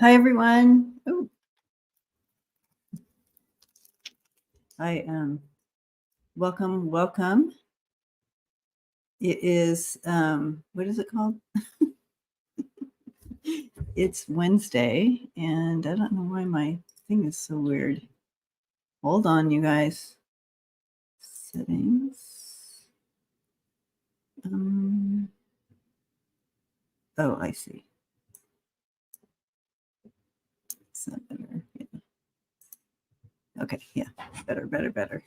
Hi, everyone. Oh, welcome. It is, what is it called? It's Wednesday, and I don't know why my thing is so weird. Hold on, you guys. Settings. Oh, I see. Is that better? Yeah. Okay, yeah, better.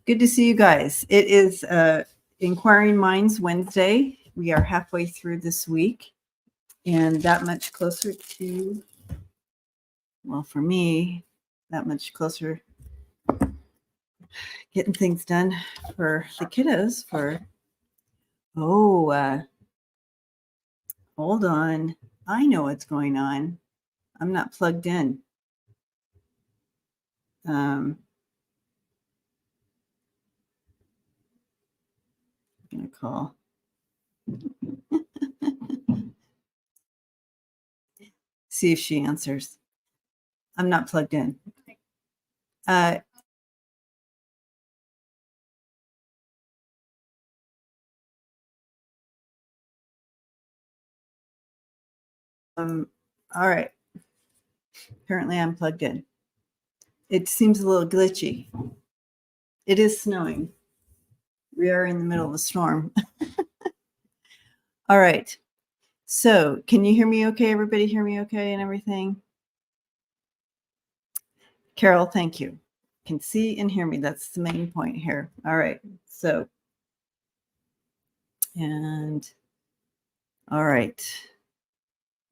Good to see you guys. It is Inquiring Minds Wednesday. We are halfway through this week, and that much closer to, well, for me, that much closer getting things done for the kiddos. Hold on. I know what's going on. I'm not plugged in. I'm going to call. See if she answers. I'm not plugged in. All right. Apparently I'm plugged in. It seems a little glitchy. It is snowing. We are in the middle of a storm. All right. So can you hear me okay? Everybody hear me okay and everything? Carol, thank you. Can see and hear me. That's the main point here. All right. So, all right.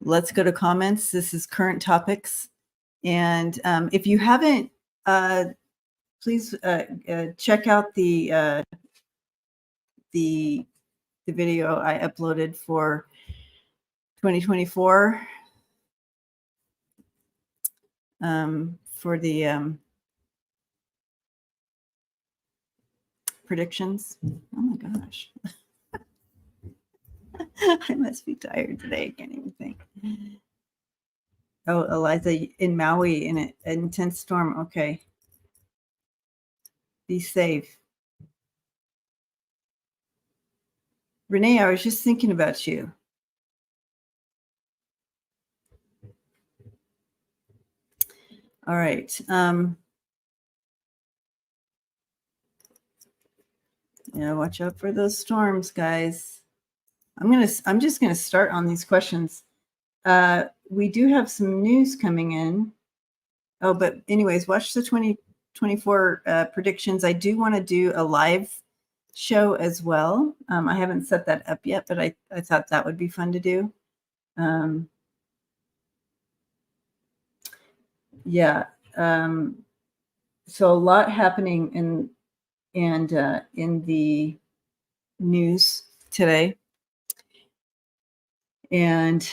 Let's go to comments. This is current topics. And if you haven't, please check out the video I uploaded for 2024 for the predictions. Oh my gosh. I must be tired today. I can't even think. Oh, Eliza in Maui in an intense storm. Okay. Be safe. Renee, I was just thinking about you. All right. Yeah, watch out for those storms, guys. I'm just gonna start on these questions. We do have some news coming in. Oh, but anyways, watch the 2024 predictions. I do want to do a live show as well. I haven't set that up yet, but I thought that would be fun to do. Yeah. So a lot happening in the news today, and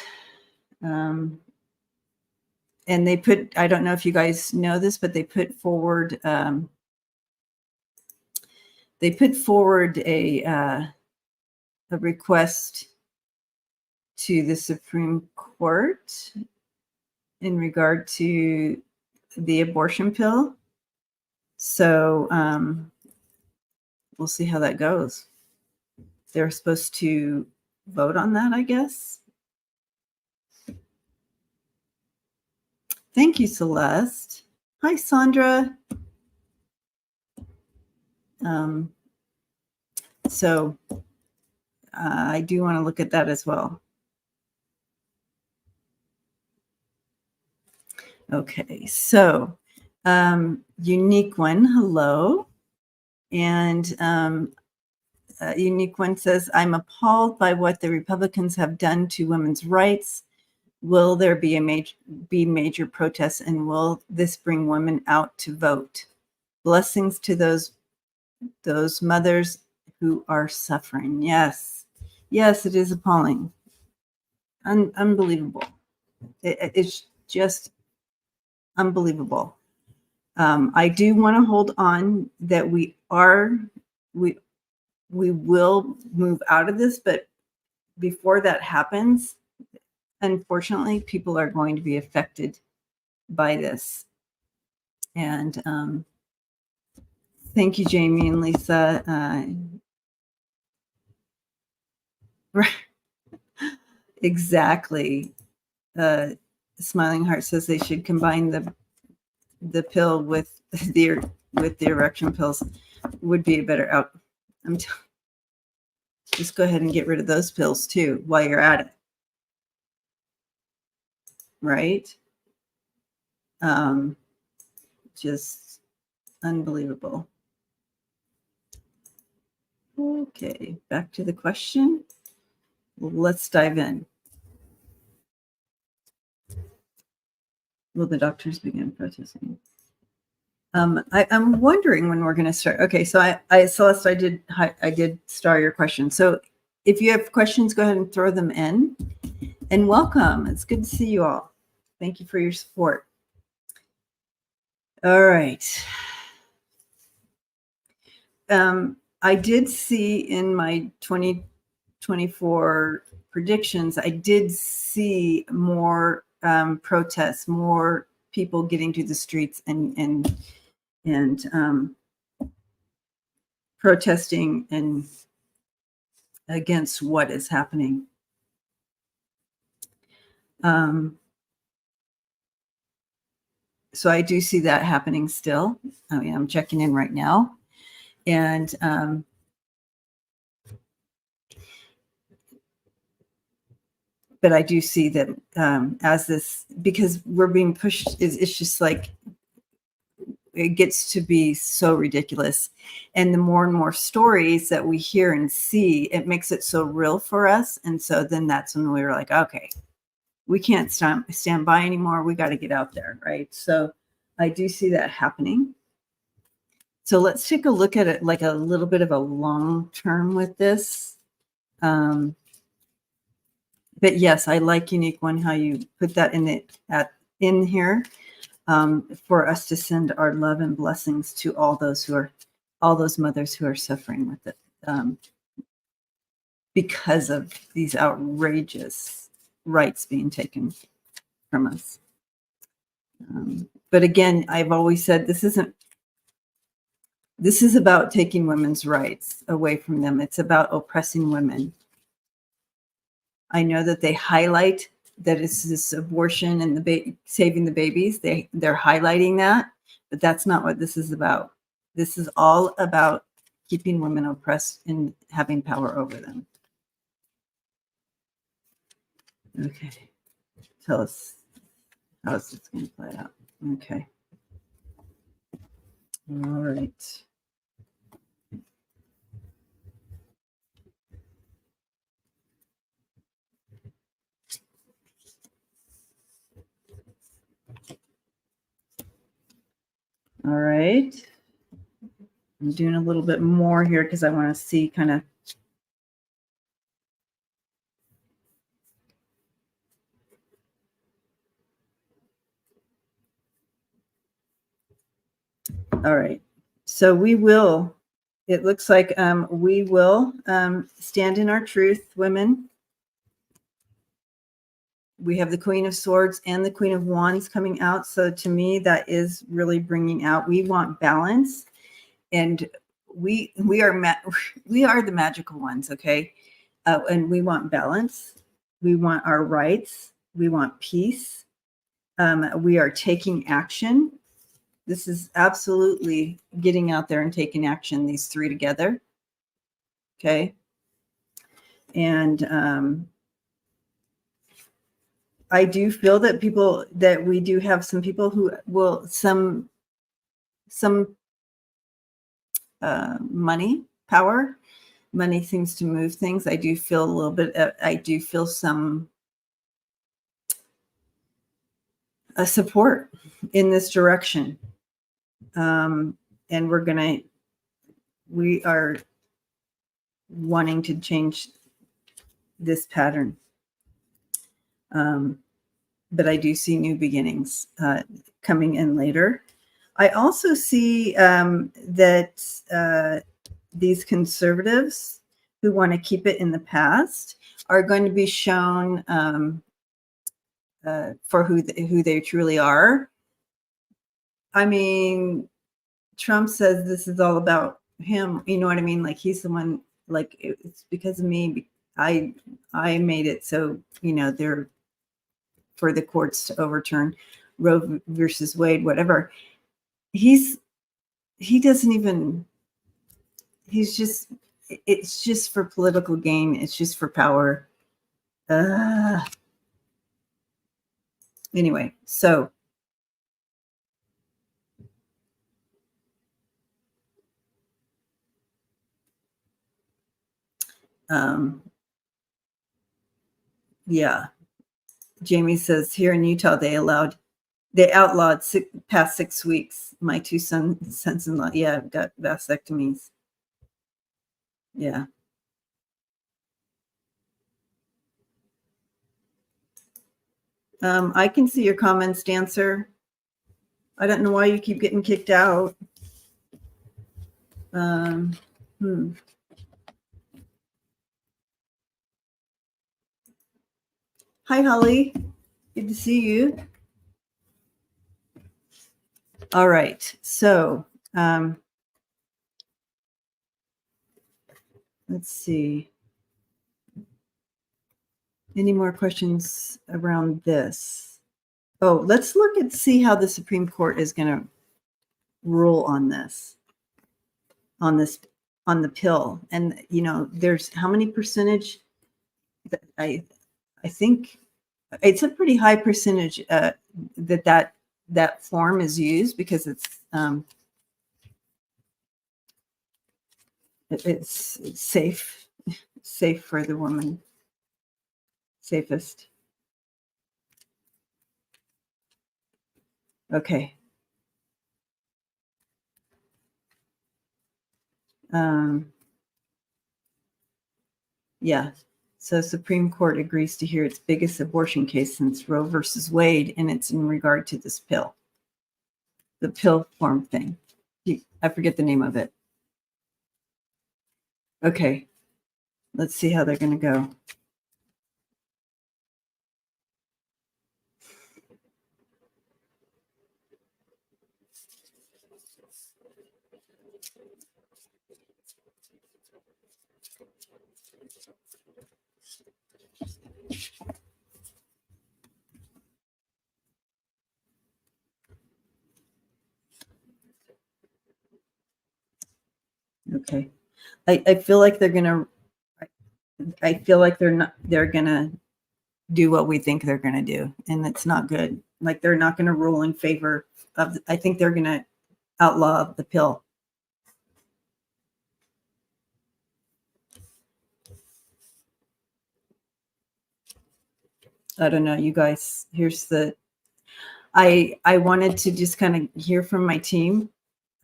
they put, I don't know if you guys know this, but they put forward a request to the Supreme Court in regard to the abortion pill. So we'll see how that goes. They're supposed to vote on that, I guess. Thank you, Celeste. Hi, Sandra. So I do want to look at that as well. Okay, so Unique One, hello. And Unique One says, I'm appalled by what the Republicans have done to women's rights. Will there be major protests, and will this bring women out to vote? Blessings to those mothers who are suffering. Yes, it is appalling. Unbelievable. It's just unbelievable. I do want to hold on that we will move out of this, but before that happens, unfortunately, people are going to be affected by this. And thank you, Jamie and Lisa. Right, exactly. Smiling Heart says they should combine the pill with the erection pills. Would be a better out. Just go ahead and get rid of those pills too while you're at it. Right? Just unbelievable. Okay, back to the question. Let's dive in. Will the doctors begin protesting? I'm wondering when we're going to start. Okay, so Celeste, I did star your question. So if you have questions, go ahead and throw them in. And welcome. It's good to see you all. Thank you for your support. All right. I did see in my 2024 predictions, I did see more protests, more people getting to the streets and protesting and against what is happening. So I do see that happening still. I mean, I'm checking in right now. And but I do see that as this, because we're being pushed, it's just like, it gets to be so ridiculous. And the more and more stories that we hear and see, it makes it so real for us. And so then that's when we were like, okay, we can't stand by anymore. We got to get out there, right? So I do see that happening. So let's take a look at it like a little bit of a long term with this. But yes, I like Unique One, how you put that in here. For us to send our love and blessings to all those mothers who are suffering with it because of these outrageous rights being taken from us. But again, I've always said this is about taking women's rights away from them. It's about oppressing women. I know that they highlight that it's this abortion and saving the babies. They're highlighting that, but that's not what this is about. This is all about keeping women oppressed and having power over them. Okay, tell us how is this going to play out. Okay, all right. All right. I'm doing a little bit more here because I want to see kind of. All right. So it looks like we will stand in our truth, women. We have the Queen of Swords and the Queen of Wands coming out. So to me, that is really bringing out, we want balance, and we are the magical ones. Okay. And we want balance. We want our rights. We want peace. We are taking action. This is absolutely getting out there and taking action, these three together. Okay. And I do feel that we do have some people who will, some money, power. Money seems to move things. I do feel a little bit, I do feel some support in this direction. And we are wanting to change this pattern. But I do see new beginnings coming in later. I also see that these conservatives who want to keep it in the past are going to be shown for who they truly are. I mean, Trump says this is all about him. You know what I mean? Like he's the one. Like it's because of me. I made it so they're for the courts to overturn Roe versus Wade, whatever. He doesn't even. He's just. It's just for political gain. It's just for power. Anyway, so yeah. Jamie says here in Utah they outlawed past 6 weeks. My two sons-in-law, got vasectomies. Yeah. I can see your comments, Dancer. I don't know why you keep getting kicked out. Hi, Holly. Good to see you. All right. So let's see. Any more questions around this? Oh, let's look and see how the Supreme Court is going to rule on this, on the pill. And there's how many percentage? I think it's a pretty high percentage that form is used because it's safe for the woman, safest. Okay. Yeah. So Supreme Court agrees to hear its biggest abortion case since Roe versus Wade, and it's in regard to this pill, the pill form thing. I forget the name of it. Okay. Let's see how they're going to go. Okay. I feel like they're gonna do what we think they're gonna do, and it's not good. Like they're not gonna rule in favor of. I think they're gonna outlaw the pill. I don't know, you guys. Here's the. I wanted to just kind of hear from my team.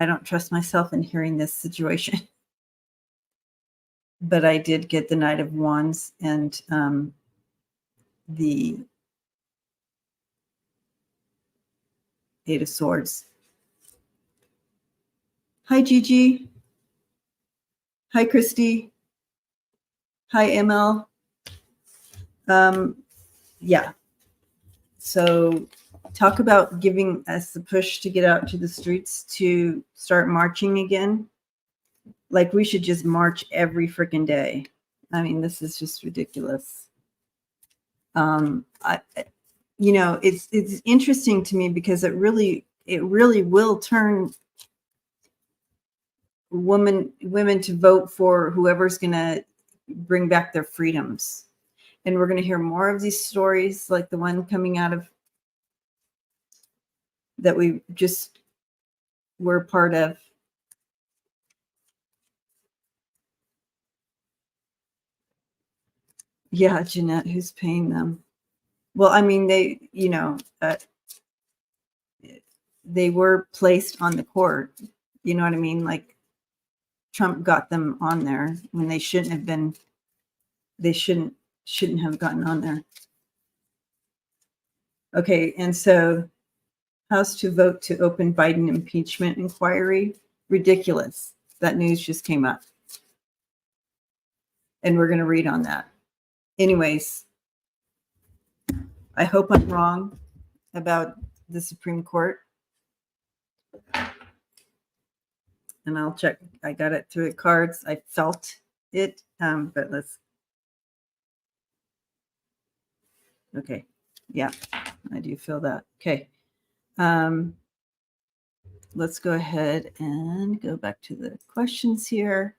I don't trust myself in hearing this situation. But I did get the Knight of Wands and the Eight of Swords. Hi, Gigi. Hi, Christy. Hi, ML. Yeah. So talk about giving us the push to get out to the streets to start marching again. Like we should just march every freaking day. I mean, this is just ridiculous. It's interesting to me because it really will turn women to vote for whoever's going to bring back their freedoms. And we're going to hear more of these stories like the one coming out of that we just were part of. Yeah, Jeanette, who's paying them? Well, I mean, they were placed on the court. You know what I mean? Like Trump got them on there when they shouldn't have been. They shouldn't have gotten on there. Okay, and so House to vote to open Biden impeachment inquiry. Ridiculous. That news just came up. And we're going to read on that. Anyways, I hope I'm wrong about the Supreme Court. And I'll check. I got it through the cards. I felt it. But let's. Okay. Yeah, I do feel that. Okay. Let's go ahead and go back to the questions here.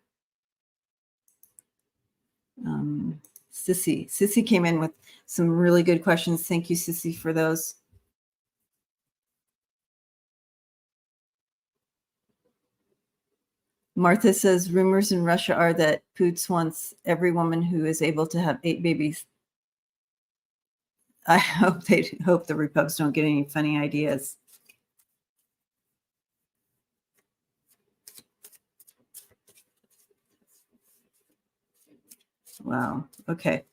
Sissy came in with some really good questions. Thank you, Sissy, for those. Martha says rumors in Russia are that Putin wants every woman who is able to have 8 babies. I hope the Republicans don't get any funny ideas. Wow. Okay.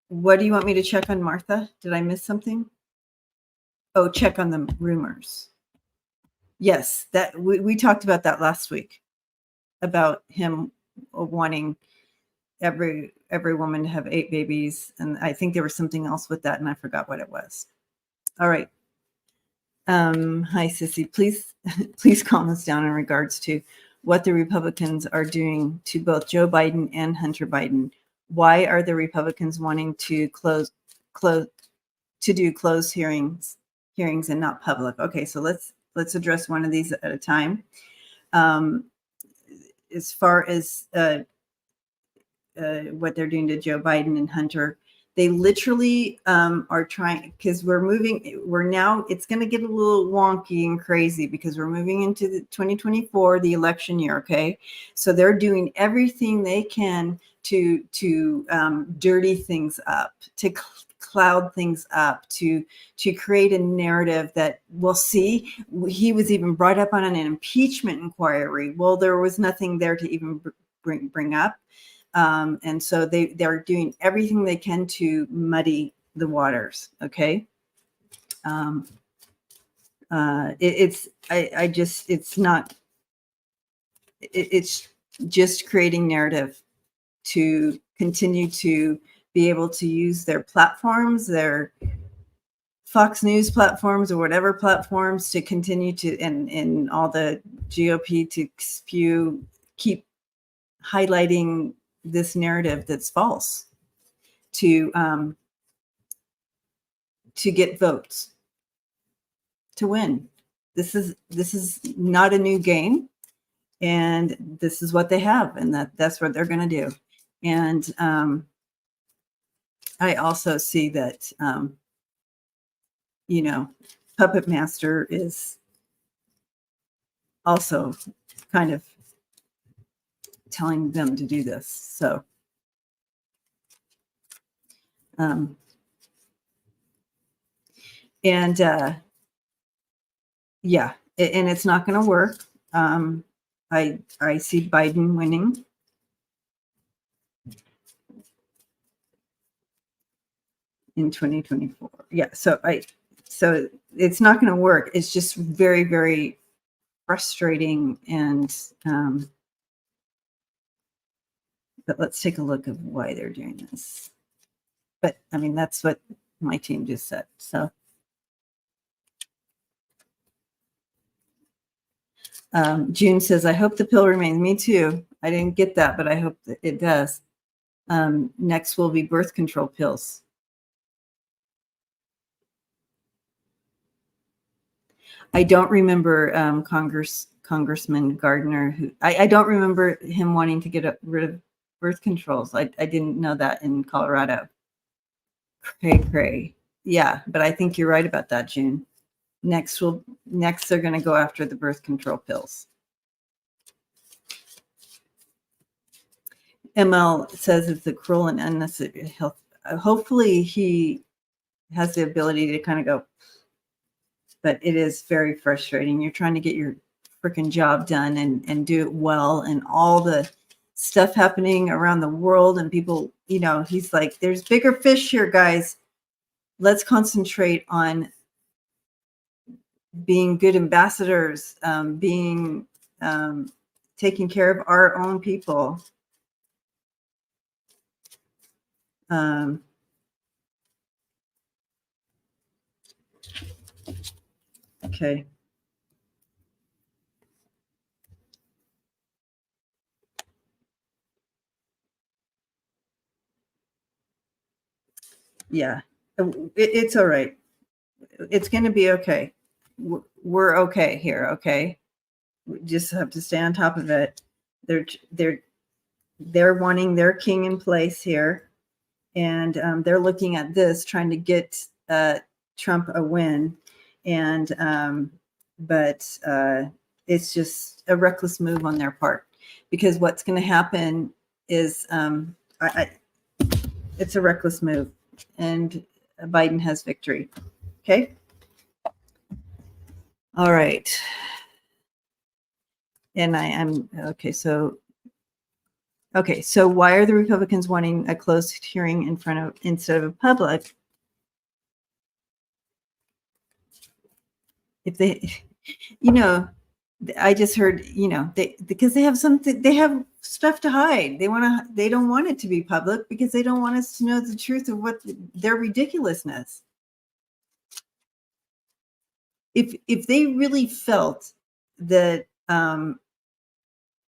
What do you want me to check on, Martha? Did I miss something? Oh, check on the rumors. Yes, that we talked about that last week, about him wanting every woman to have 8 babies, and I think there was something else with that, and I forgot what it was. All right. Hi, Sissy. Please calm us down in regards to what the Republicans are doing to both Joe Biden and Hunter Biden. Why are the Republicans wanting to do closed hearings and not public? Okay, so let's address one of these at a time. As far as what they're doing to Joe Biden and Hunter, they literally are trying, because it's going to get a little wonky and crazy because we're moving into the 2024, the election year. Okay, so they're doing everything they can to dirty things up, to cloud things up, to create a narrative that we'll see. He was even brought up on an impeachment inquiry. Well, there was nothing there to even bring up. And so they're doing everything they can to muddy the waters. Okay. It's just creating narrative to continue to be able to use their platforms, their Fox News platforms or whatever platforms, to continue to, and all the GOP to keep highlighting this narrative that's false, to get votes, to win. This is not a new game, and this is what they have, and that's what they're going to do. And I also see that Puppet Master is also kind of telling them to do this. So and yeah, and it's not going to work. I see Biden winning. In 2024. Yeah, so it's not going to work. It's just very, very frustrating. And but let's take a look at why they're doing this. But I mean, that's what my team just said. So June says, I hope the pill remains. Me too. I didn't get that, but I hope that it does. Next will be birth control pills. I don't remember Congressman Gardner, who I don't remember him wanting to get rid of birth controls. I didn't know that in Colorado. Cray. Yeah, but I think you're right about that, June. Next they're going to go after the birth control pills. ML says it's a cruel and unnecessary health. Hopefully he has the ability to kind of go, but it is very frustrating. You're trying to get your freaking job done and do it well, and all the stuff happening around the world, and people, he's like, there's bigger fish here, guys. Let's concentrate on being good ambassadors, being taking care of our own people. Okay. Yeah, it's all right. It's going to be okay. We're okay here. Okay. We just have to stay on top of it. They're wanting their king in place here, and they're looking at this, trying to get Trump a win, and but it's just a reckless move on their part, because what's going to happen is it's a reckless move, and Biden has victory. Okay. All right. And I'm okay. So why are the Republicans wanting a closed hearing in front of instead of a public? If they, I just heard, because they have something, they have stuff to hide. They don't want it to be public because they don't want us to know the truth of what their ridiculousness. If they really felt that,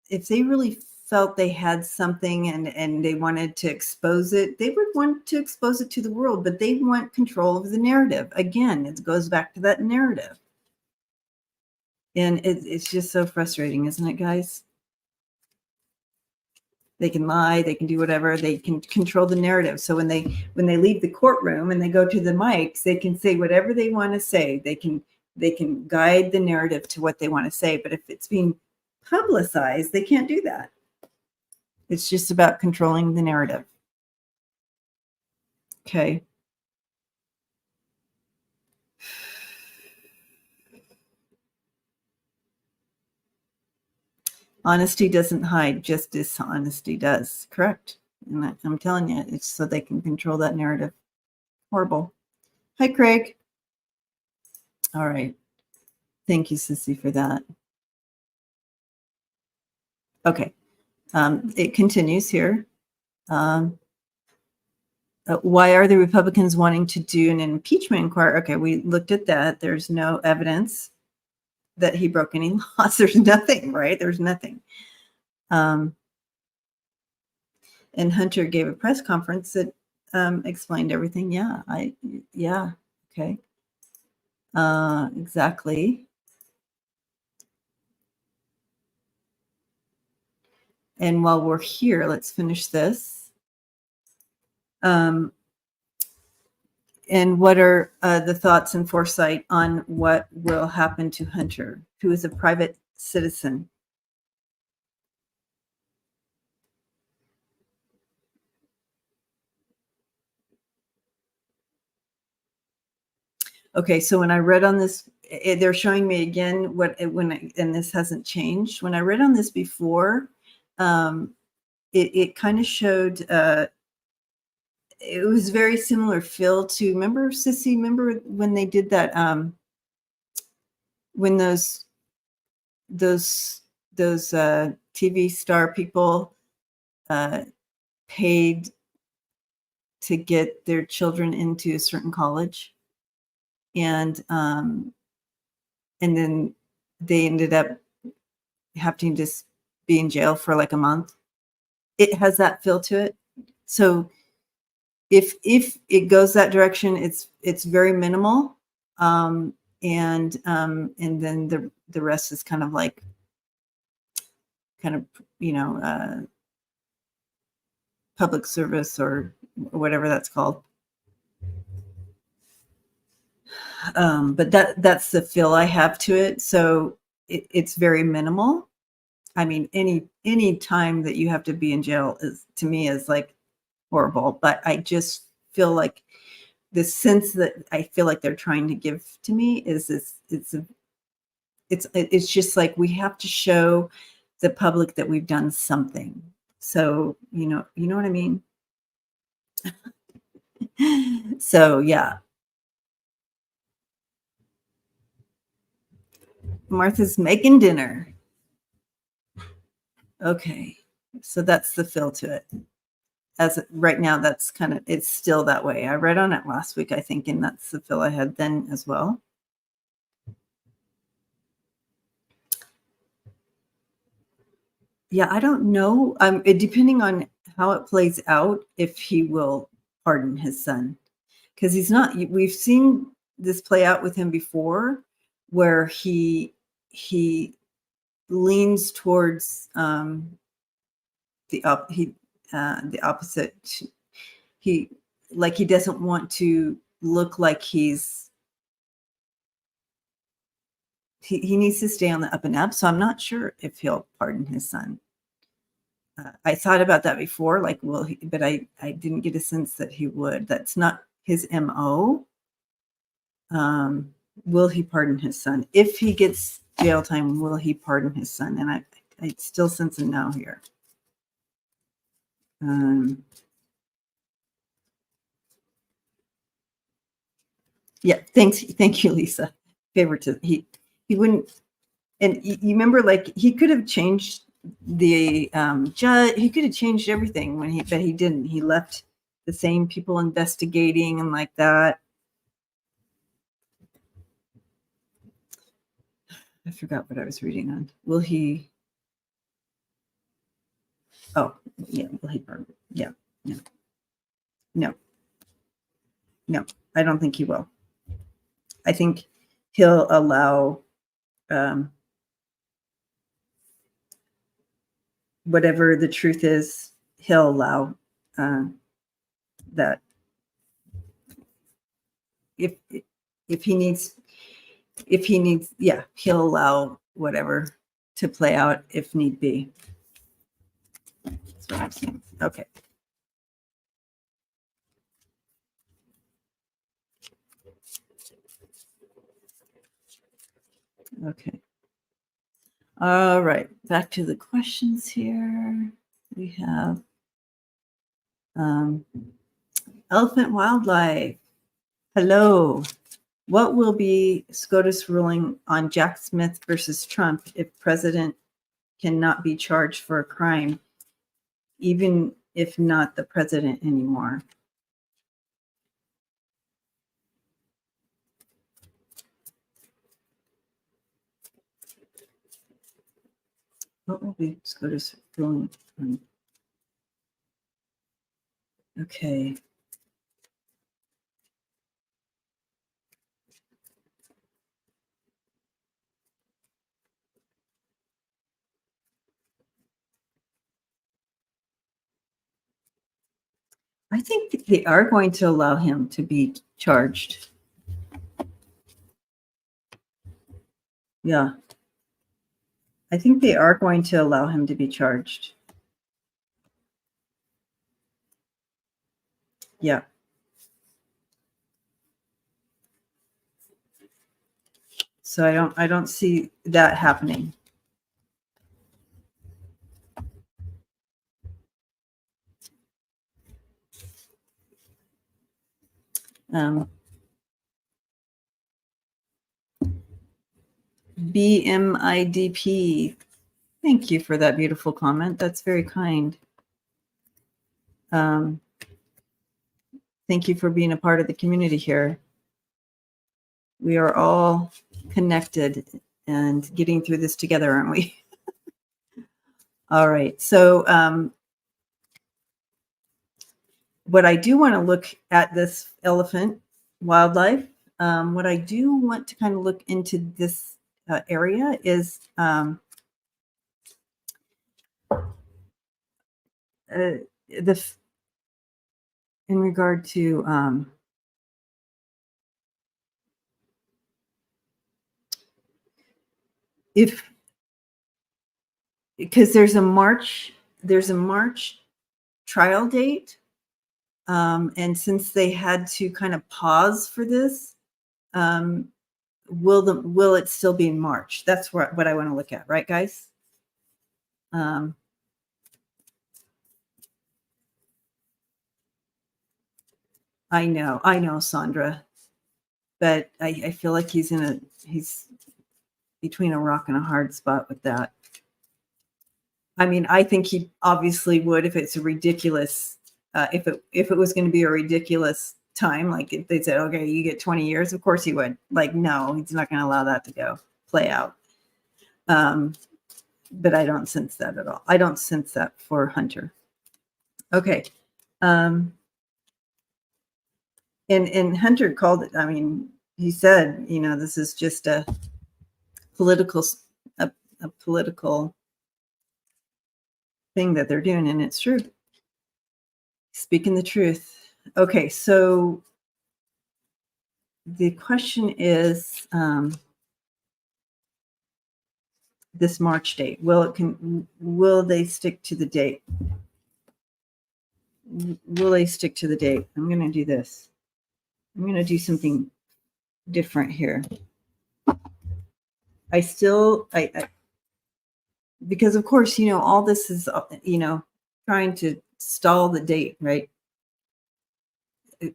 if they really felt they had something and they wanted to expose it, they would want to expose it to the world, but they want control of the narrative. Again, it goes back to that narrative. And it's just so frustrating, isn't it, guys? They can lie, they can do whatever, they can control the narrative. So when they leave the courtroom and they go to the mics, they can say whatever they want to say. They can guide the narrative to what they want to say. But if it's being publicized, they can't do that. It's just about controlling the narrative. Okay. Honesty doesn't hide, just dishonesty does. Correct. And I'm telling you, it's so they can control that narrative. Horrible. Hi, Craig. All right. Thank you, Sissy, for that. Okay. It continues here. Why are the Republicans wanting to do an impeachment inquiry? Okay, we looked at that. There's no evidence that he broke any laws. There's nothing, right? There's nothing. And Hunter gave a press conference that explained everything. Yeah, okay. Exactly. And while we're here, let's finish this. And what are the thoughts and foresight on what will happen to Hunter, who is a private citizen? Okay, so when I read on this, they're showing me again and this hasn't changed. When I read on this before, it kind of showed. It was very similar feel to, remember, Sissy? Remember when they did that? When those TV star people paid to get their children into a certain college, and then they ended up having to just be in jail for like a month. It has that feel to it. So if it goes that direction, it's very minimal, and then the rest is kind of public service or whatever that's called. But that's the feel I have to it. So it's very minimal. I mean, any time that you have to be in jail is, to me, is like horrible. But I just feel like the sense that I feel like they're trying to give to me is this. It's just like, we have to show the public that we've done something. So you know what I mean. So yeah. Martha's making dinner. Okay. So that's the fill to it. As right now, that's kind of, it's still that way. I read on it last week, I think, and that's the fill I had then as well. Yeah, I don't know. Depending on how it plays out, if he will pardon his son, because he's not. We've seen this play out with him before, where he leans towards the opposite. He like he doesn't want to look like he needs to stay on the up and up. So I'm not sure if he'll pardon his son. I thought about that before, like, will he, but I didn't get a sense that he would. That's not his MO. Will he pardon his son? If he gets jail time, will he pardon his son? And I still sense a no here. Yeah, thank you, Lisa. Favoritism. He wouldn't, and you remember, like, he could have changed the judge. He could have changed everything but he didn't. He left the same people investigating and like that. I forgot what I was reading on. Will he? Oh, yeah. Will he pardon? Yeah. No. I don't think he will. I think he'll allow whatever the truth is. He'll allow that. If he needs, yeah, he'll allow whatever to play out if need be. That's what I'm saying. Okay. Okay. All right. Back to the questions here. We have elephant wildlife. Hello. What will be SCOTUS ruling on Jack Smith versus Trump if president cannot be charged for a crime, even if not the president anymore? What will be SCOTUS ruling on? Okay. I think they are going to allow him to be charged. Yeah. I think they are going to allow him to be charged. Yeah. So I don't see that happening. BMIDP, thank you for that beautiful comment. That's very kind. Thank you for being a part of the community here. We are all connected and getting through this together, aren't we? All right. So what I do want to look at this elephant wildlife, what I do want to kind of look into this area is in regard to because there's a March trial date, and since they had to kind of pause for this, will it still be in March? That's what I want to look at, right, guys? I know, Sandra, but I feel like he's between a rock and a hard spot with that. I mean, I think he obviously would if it's a ridiculous, if it was going to be a ridiculous time, like if they said, okay, you get 20 years, of course he would. Like, no, he's not going to allow that to play out. But I don't sense that at all. I don't sense that for Hunter. Okay. And Hunter called it, I mean, he said, you know, this is just a political thing that they're doing, and it's true. Speaking the truth. Okay, so the question is, this March date, will they stick to the date? Will they stick to the date? I'm going to do this. I'm going to do something different here. Because of course, you know, all this is, you know, trying to stall the date, right?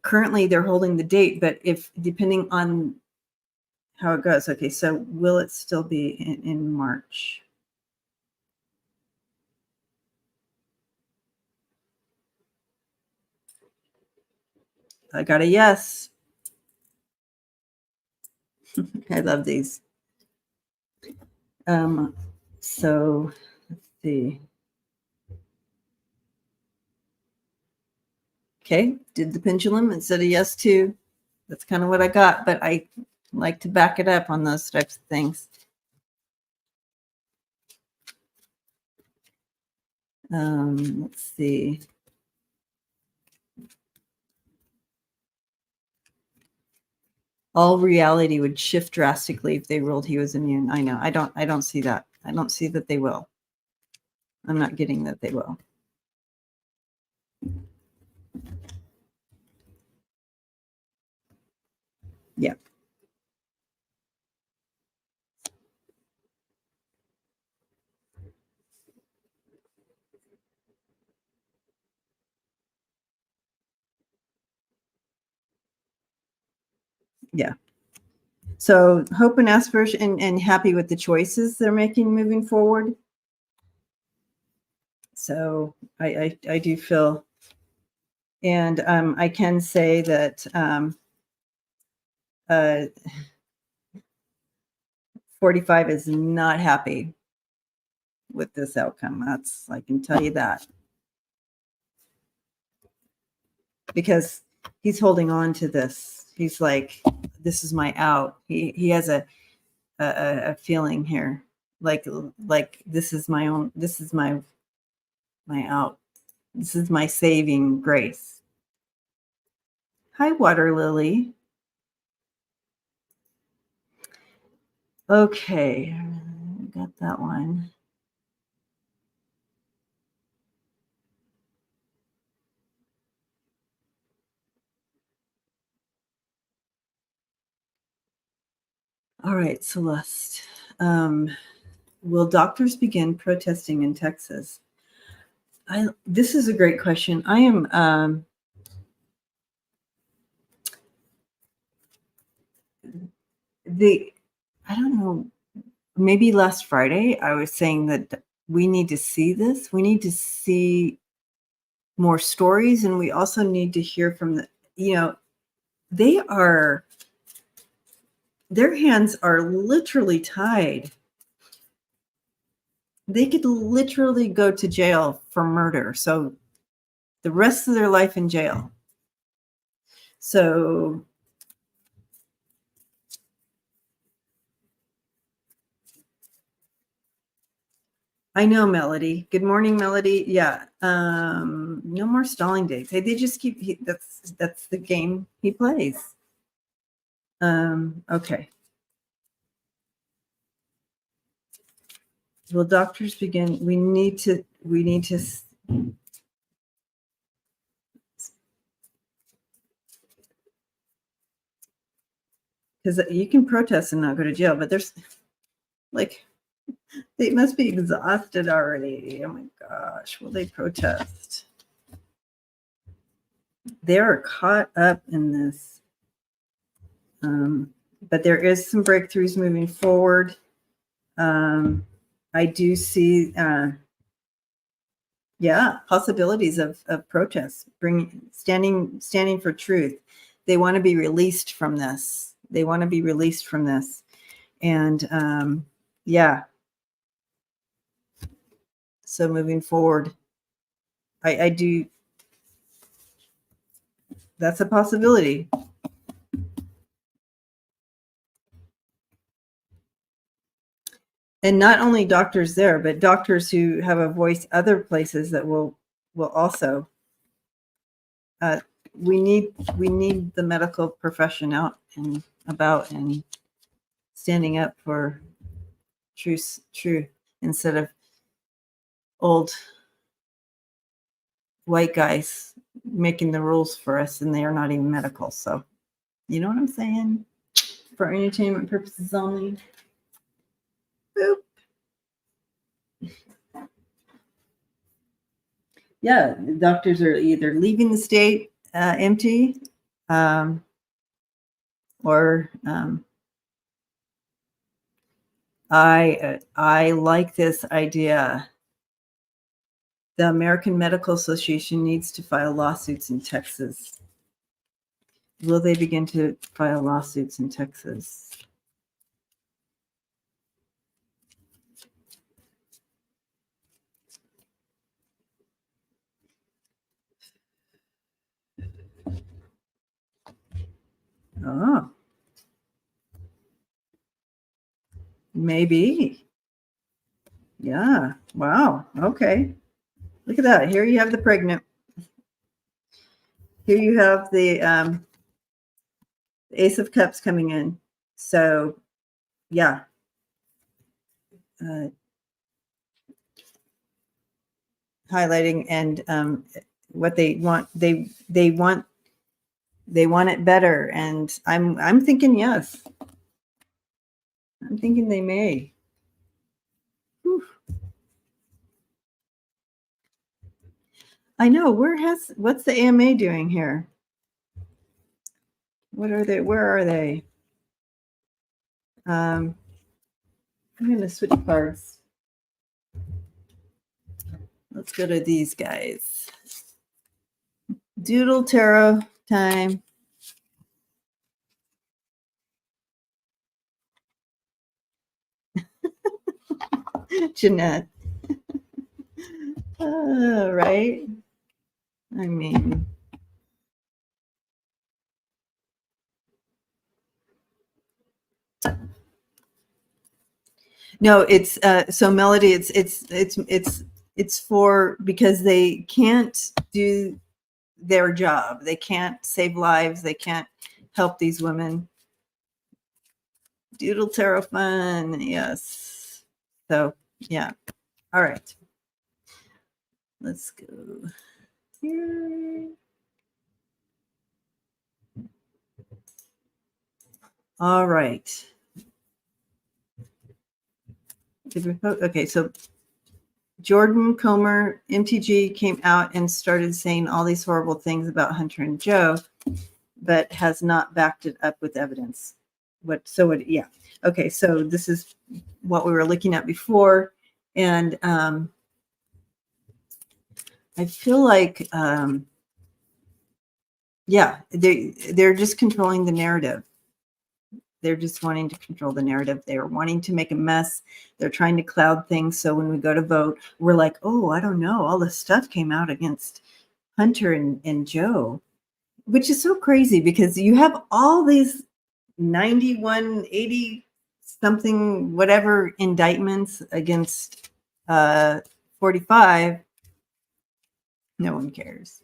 Currently they're holding the date, but if depending on how it goes. Okay, so will it still be in March? I got a yes. I love these. So let's see. Okay, did the pendulum and said a yes too. That's kind of what I got, but I like to back it up on those types of things. Let's see. All reality would shift drastically if they ruled he was immune. I know. I don't see that. I don't see that they will. I'm not getting that they will. Yeah. Yeah. So hope and aspiration and happy with the choices they're making moving forward. So I do feel, and I can say that 45 is not happy with this outcome. I can tell you that, because he's holding on to this. He's like, this is my out. He has a feeling here, like this is my own. This is my out. This is my saving grace. Hi, Water Lily. Okay, got that one. All right, Celeste. Will doctors begin protesting in Texas? This is a great question. I am I don't know, maybe last Friday I was saying that we need to see this. We need to see more stories, and we also need to hear from their hands are literally tied. They could literally go to jail for murder. So the rest of their life in jail. So I know, Melody. Good morning, Melody. Yeah. No more stalling dates. Hey, they just keep that's the game he plays. Okay. Will doctors begin? We need to because you can protest and not go to jail, but there's like, they must be exhausted already. Oh my gosh, will they protest? They are caught up in this. But there is some breakthroughs moving forward. I do see Yeah, possibilities of protests, standing for truth. They want to be released from this. They want to be released from this. And yeah. So moving forward, I do. That's a possibility. And not only doctors there, but doctors who have a voice other places that will also. We need the medical profession out and about and standing up for truth instead of old white guys making the rules for us, and they are not even medical. So, you know what I'm saying? For entertainment purposes only. Boop. Yeah, doctors are either leaving the state empty, or I like this idea. The American Medical Association needs to file lawsuits in Texas. Will they begin to file lawsuits in Texas? Oh, maybe. Yeah. Wow. Okay. Look at that. Here you have the pregnant. Here you have the Ace of Cups coming in. So, yeah. Highlighting and what they want. They want it better, and I'm thinking yes. I'm thinking they may. Whew. I know. What's the AMA doing here? What are they? Where are they? I'm going to switch cards. Let's go to these guys. Doodle Tarot time. Jeanette. Right? I mean, no, it's so Melody, it's for because they can't do their job. They can't save lives. They can't help these women. Doodle Tarot fun. Yes. So, yeah. All right. Let's go here. All right. Okay, so Jordan Comer, MTG, came out and started saying all these horrible things about Hunter and Joe, but has not backed it up with evidence. Yeah. Okay, so this is what we were looking at before. And I feel like, yeah, they're just controlling the narrative. They're just wanting to control the narrative. They're wanting to make a mess. They're trying to cloud things. So when we go to vote, we're like, oh, I don't know. All this stuff came out against Hunter and Joe, which is so crazy because you have all these 91, 80 something, whatever indictments against 45. No one cares.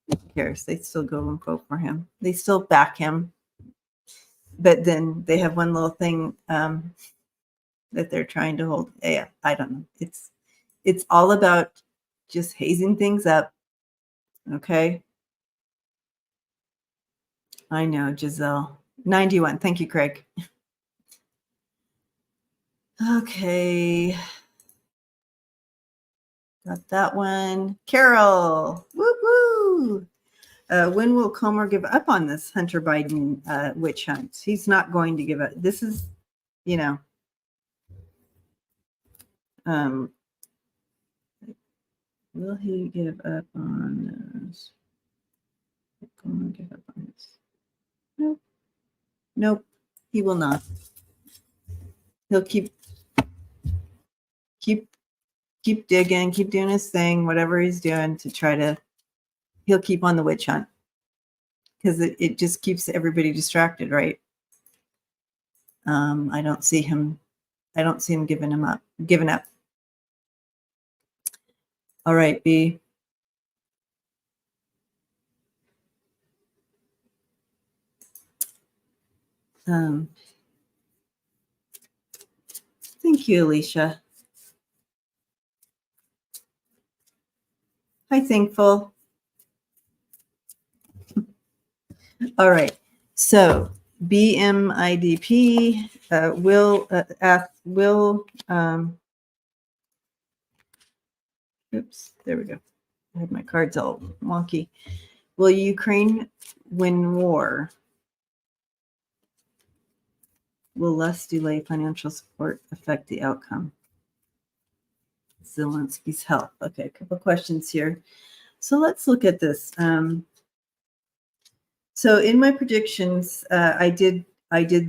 No one cares. They still go and vote for him. They still back him. But then they have one little thing that they're trying to hold. Yeah, I don't know. It's all about just hazing things up. Okay. I know, Giselle. 91. Thank you, Craig. Okay. Got that one. Carol. Woo woo. When will Comer give up on this Hunter Biden witch hunt? He's not going to give up. This is, you know, Will he give up on this? Give up on this? Nope. Nope. He will not. He'll keep digging, keep doing his thing, whatever he's doing to try to. He'll keep on the witch hunt because it just keeps everybody distracted, right? I don't see him giving up. All right, B. Thank you, Alicia. Hi, Thankful. All right. So BMIDP will oops, there we go. I had my cards all wonky. Will Ukraine win war? Will less delay financial support affect the outcome? Zelensky's health. Okay, a couple questions here. So let's look at this. So in my predictions, I did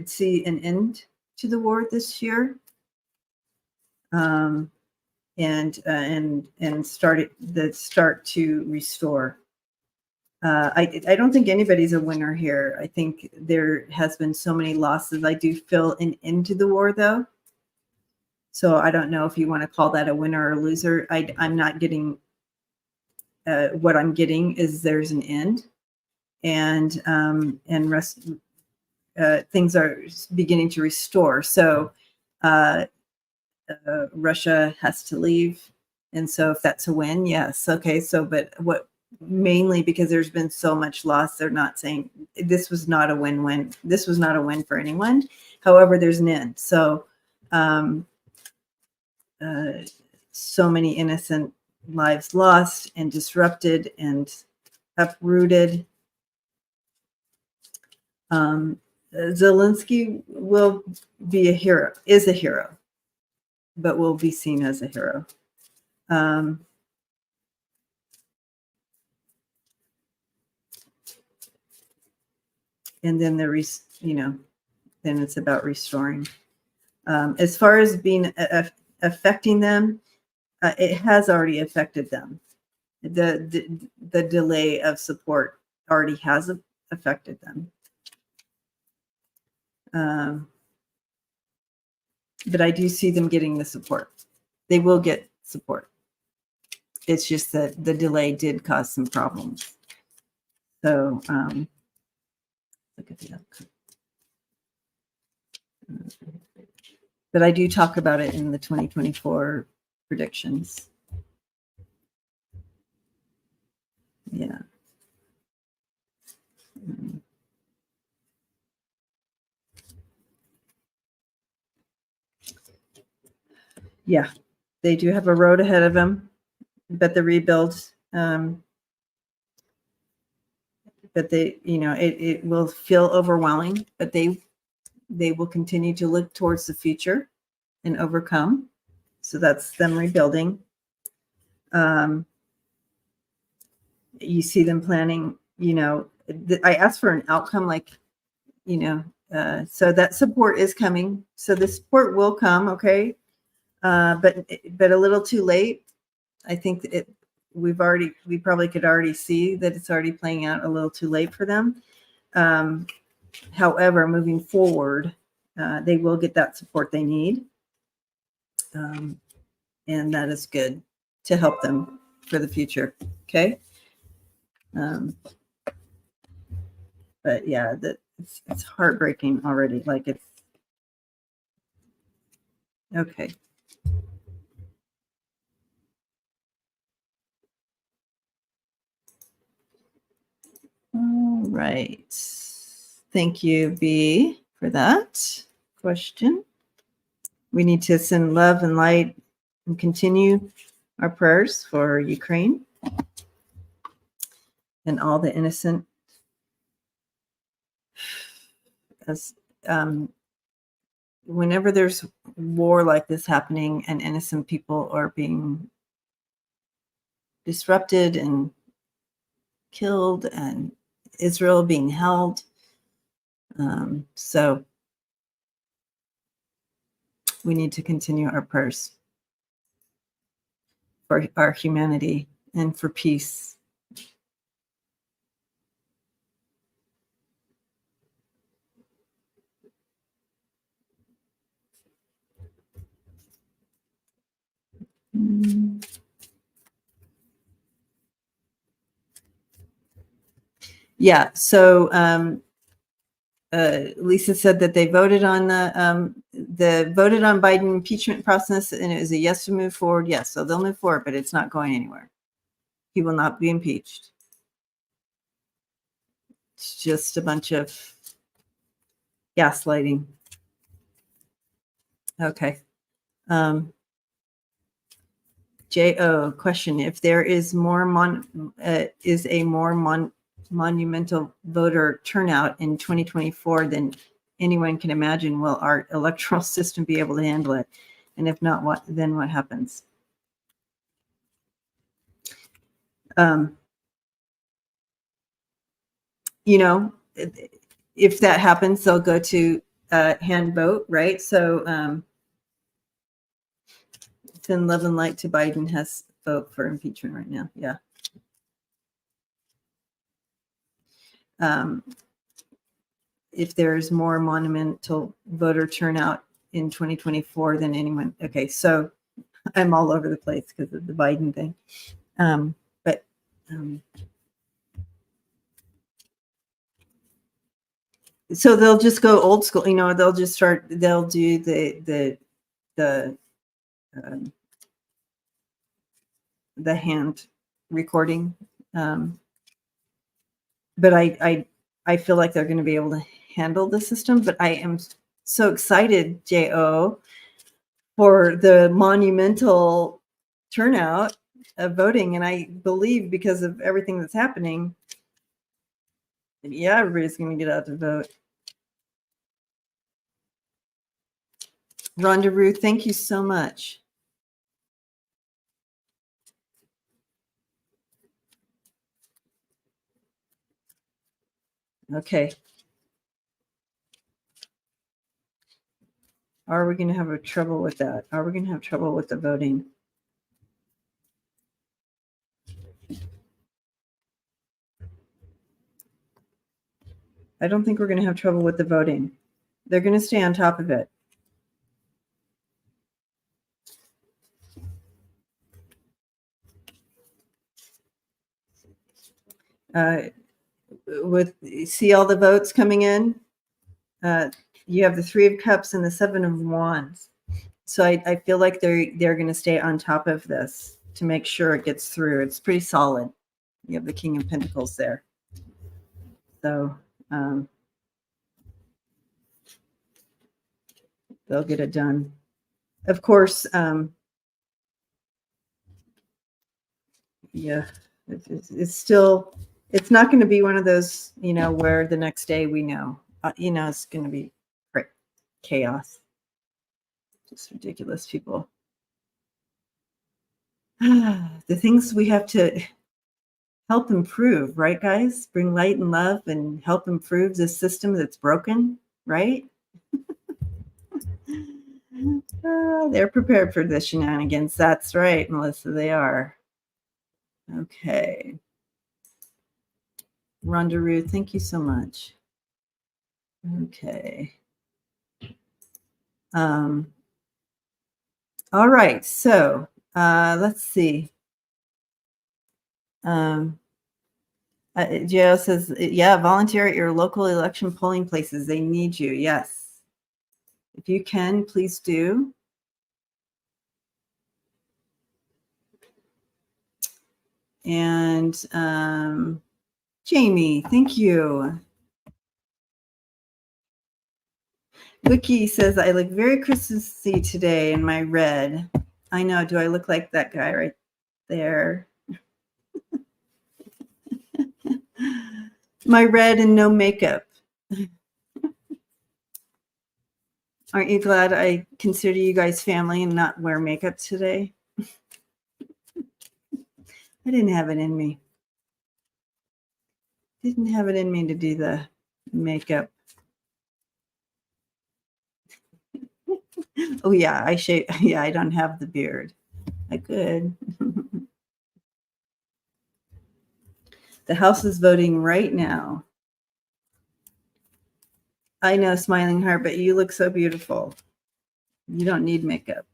see an end to the war this year, and start to restore. I don't think anybody's a winner here. I think there has been so many losses. I do feel an end to the war, though. So I don't know if you want to call that a winner or loser. I'm not getting. What I'm getting is there's an end, and things are beginning to restore. So Russia has to leave, and so if that's a win, yes, okay. So, but what? Mainly because there's been so much loss. They're not saying this was not a win-win. This was not a win for anyone. However, there's an end. So, so many innocent lives lost and disrupted and uprooted. Zelensky will be a hero, is a hero, but will be seen as a hero. And then then it's about restoring. As far as being affecting them, it has already affected them. The delay of support already has affected them. But I do see them getting the support. They will get support. It's just that the delay did cause some problems. So look at the outcome. But I do talk about it in the 2024 predictions. Yeah. Yeah, they do have a road ahead of them, but the rebuild, but they, it will feel overwhelming, but they will continue to look towards the future and overcome. So that's them rebuilding. You see them planning, I asked for an outcome, so that support is coming. So the support will come, okay, but a little too late. I think we probably could already see that it's already playing out a little too late for them. However, moving forward, they will get that support they need. And that is good to help them for the future. Okay. But yeah, it's heartbreaking already. Like it's okay. All right. Thank you, B, for that question. We need to send love and light and continue our prayers for Ukraine and all the innocent. As whenever there's war like this happening and innocent people are being disrupted and killed, and Israel being held. So we need to continue our prayers for our humanity and for peace. Yeah. So Lisa said that they voted on the voted on Biden impeachment process, and it was a yes to move forward. Yes, so they'll move forward, but it's not going anywhere. He will not be impeached. It's just a bunch of gaslighting. Okay. J.O. question: if there is more monumental voter turnout in 2024 than anyone can imagine, will our electoral system be able to handle it? And if not, what happens? You know, if that happens, they'll go to hand vote, right? So send love and light to Biden has vote for impeachment right now. Yeah. If there's more monumental voter turnout in 2024 than anyone. Okay, so I'm all over the place because of the Biden thing. But so they'll just go old school. You know, they'll just start. They'll do the hand recording. But I feel like they're going to be able to handle the system. But I am so excited, J.O., for the monumental turnout of voting. And I believe because of everything that's happening, yeah, everybody's going to get out to vote. Rhonda Ruth, thank you so much. Okay. Are we going to have trouble with that? Are we going to have trouble with the voting? I don't think we're going to have trouble with the voting. They're going to stay on top of it. See all the votes coming in? You have the 3 of Cups and the 7 of Wands. So I feel like they're going to stay on top of this to make sure it gets through. It's pretty solid. You have the King of Pentacles there. So they'll get it done. Of course, yeah, it's still, it's not going to be one of those, you know, where the next day we know, you know, it's going to be chaos. Just ridiculous people. The things we have to help improve, right, guys? Bring light and love and help improve this system that's broken, right? They're prepared for the shenanigans. That's right, Melissa, they are. Okay. Rhonda Ruth, thank you so much. Okay. All right, so let's see. Joe says, yeah, volunteer at your local election polling places. They need you. Yes. If you can, please do. And Jamie, thank you. Wiki says, I look very Christmassy today in my red. I know. Do I look like that guy right there? My red and no makeup. Aren't you glad I consider you guys family and not wear makeup today? I didn't have it in me. Didn't have it in me to do the makeup. Oh yeah, I shave. Yeah, I don't have the beard. I could. The house is voting right now. I know, smiling heart, but you look so beautiful. You don't need makeup.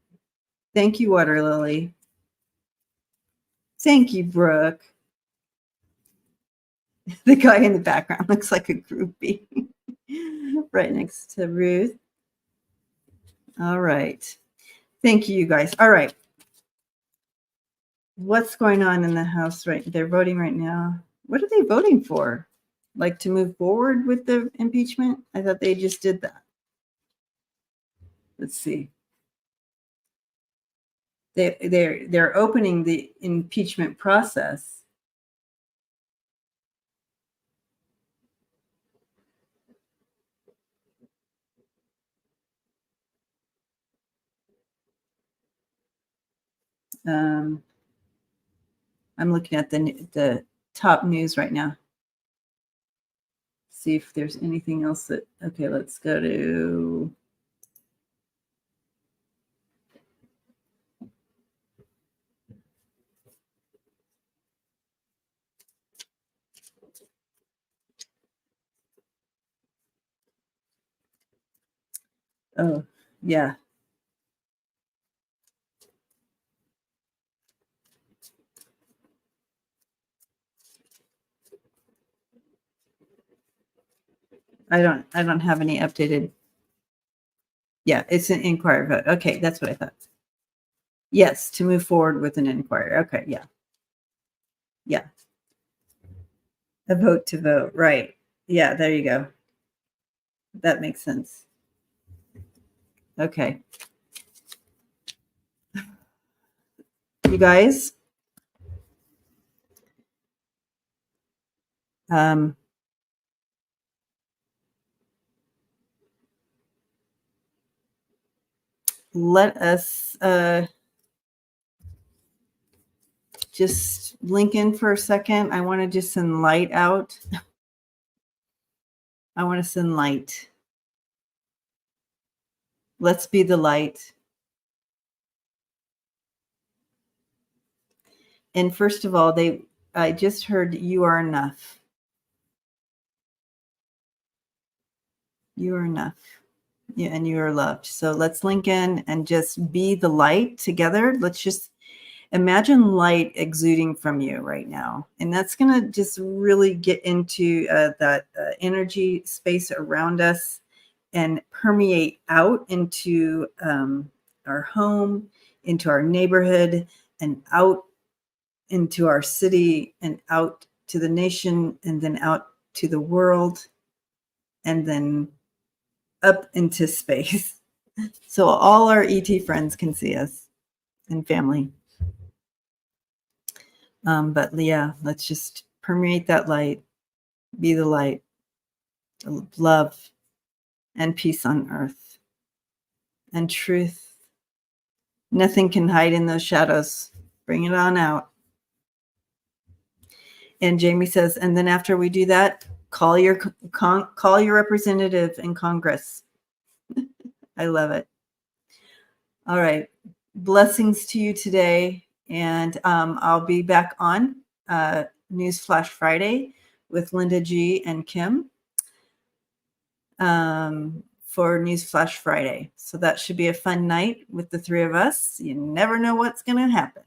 Thank you, Water Lily. Thank you, Brooke. The guy in the background looks like a groupie. Right next to Ruth. All right. Thank you, you guys. All right. What's going on in the House right? They're voting right now. What are they voting for? Like to move forward with the impeachment? I thought they just did that. Let's see. They're opening the impeachment process. I'm looking at the top news right now. See if there's anything else that. Okay, let's go to. Oh, yeah. I don't have any updated. Yeah, it's an inquiry vote. Okay, that's what I thought. Yes, to move forward with an inquiry. Okay, yeah. Yeah. A vote to vote. Right. Yeah, there you go. That makes sense. Okay. You guys, let us just link in for a second. I want to just send light out. I want to send light. Let's be the light. And first of all, I just heard you are enough. You are enough. Yeah, and you are loved. So let's link in and just be the light together. Let's just imagine light exuding from you right now. And that's going to just really get into that energy space around us and permeate out into our home, into our neighborhood, and out into our city, and out to the nation, and then out to the world, and then up into space. So all our ET friends can see us and family. But yeah, let's just permeate that light, be the light, love and peace on earth and truth. Nothing can hide in those shadows. Bring it on out. And Jamie says, and then after we do that, call your representative in Congress. I love it. All right. Blessings to you today. And I'll be back on News Flash Friday with Linda G and Kim for News Flash Friday. So that should be a fun night with the three of us. You never know what's going to happen.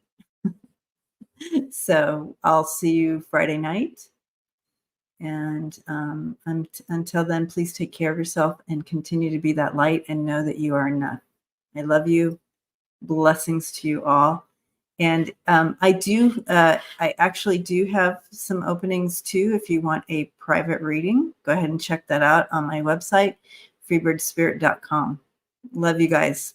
So I'll see you Friday night. And until then, please take care of yourself and continue to be that light and know that you are enough. I love you. Blessings to you all. And I actually do have some openings too. If you want a private reading, go ahead and check that out on my website, freebirdspirit.com. Love you guys.